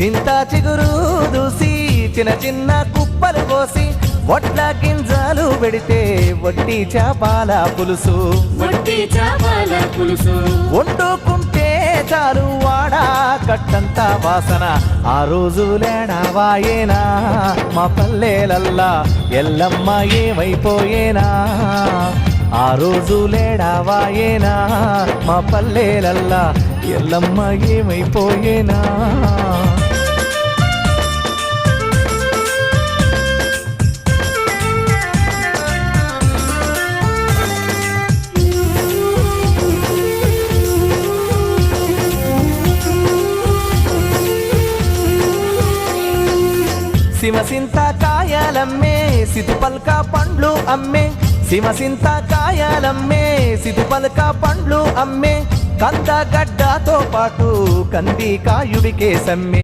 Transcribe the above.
చింత చిగురు దూసి చిన్న చిన్న కుప్పలు కోసి వడ్ల గింజలు పెడితే వట్టి చేపల పులుసు వండుకుంటే చాలు వాడా కట్టంత వాసన ఆ రోజు లేడవాయేనా మా పల్లెలల్లా ఎల్లమ్మ ఏమైపోయేనా ఆ రోజు లేడవాయేనా మా పల్లెలల్లా ఎల్లమ్మ ఏమైపోయేనా సిమసింత కాయలమ్మే సితుపల్క పండ్లు అమ్మే సిమసింత కాయలమ్మే సితుపల్క పండ్లు అమ్మే కందగడ్డతో పాటు కంది కాయుడికే సమ్మె